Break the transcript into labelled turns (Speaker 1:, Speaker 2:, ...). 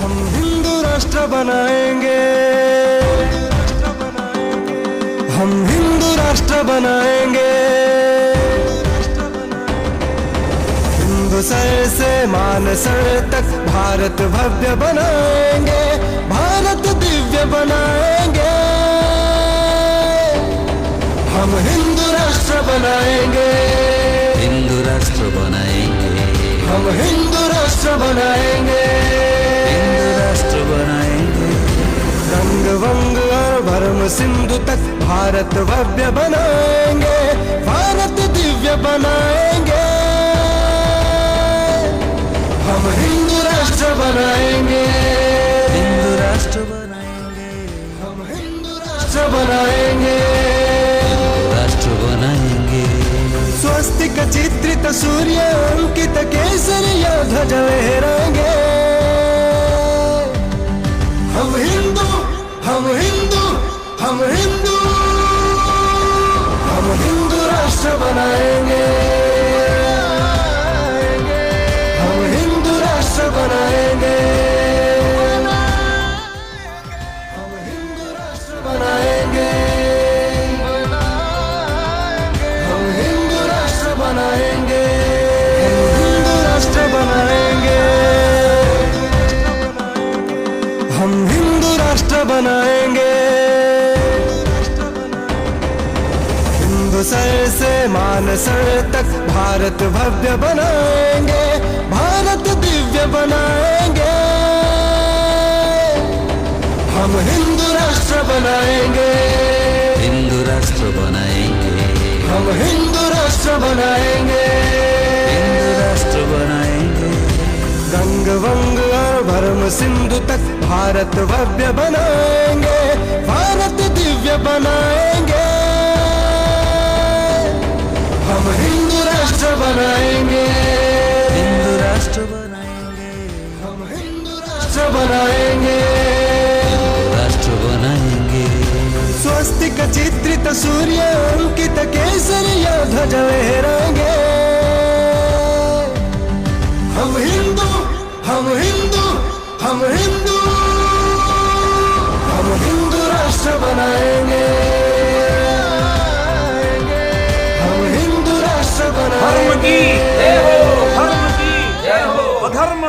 Speaker 1: हम हिंदू राष्ट्र बनाएंगे, हम हिंदू राष्ट्र बनाएंगे। हिंदू सर से मानसर तक भारत भव्य बनाएंगे, भारत दिव्य बनाएंगे। हम हिंदू राष्ट्र बनाएंगे,
Speaker 2: हिंदू राष्ट्र बनाएंगे,
Speaker 1: हम हिंदू राष्ट्र बनाएंगे,
Speaker 2: हिंदू राष्ट्र बनाएंगे।
Speaker 1: रंग वंग और भरम सिंधु तक भारत भव्य बनाएंगे, भारत दिव्य बनाएंगे। हम हिंदू राष्ट्र बनाएंगे,
Speaker 2: हिंदू राष्ट्र बनाएंगे,
Speaker 1: हम हिंदू राष्ट्र बनाएंगे,
Speaker 2: राष्ट्र बनाएंगे।
Speaker 1: स्वस्तिक चित्रित सूर्य अंकित केसरिया ध्वज लहराएंगे। हम हिंदू, हम हिंदू, हम हिंदू, हम हिंदू राष्ट्र बनाएंगे, हम हिंदू राष्ट्र बनाएंगे, हम हिंदू राष्ट्र बनाएंगे, हम हिंदू राष्ट्र बनाएंगे, हम हिंदू राष्ट्र बनाएंगे। हिंदू सर से मानसर तक भारत भव्य बनाएंगे, भारत दिव्य बनाएंगे। हम हिंदू राष्ट्र बनाएंगे,
Speaker 2: हिंदू राष्ट्र बनाएंगे,
Speaker 1: हम हिंदू राष्ट्र बनाएंगे,
Speaker 2: हिंदू राष्ट्र बनाएंगे।
Speaker 1: रंग वंग और भरम सिंधु तक भारत भव्य बनाएंगे, भारत दिव्य बनाएंगे। हम हिंदू राष्ट्र बनाएंगे,
Speaker 2: हिंदू राष्ट्र बनाएंगे,
Speaker 1: हम हिंदू राष्ट्र बनाएंगे,
Speaker 2: राष्ट्र बनाएंगे।
Speaker 1: स्वस्तिक चित्रित सूर्य अंकित केसरिया ध्वज लहराएंगे। हम हिंदू, हम हिंदू, हम हिंदू, हम हिंदू राष्ट्र बनाएंगे, हम हिंदू राष्ट्र
Speaker 3: धर्म की
Speaker 1: बनाएंगे।
Speaker 3: जय हो, धर्म की जय हो, अधर्म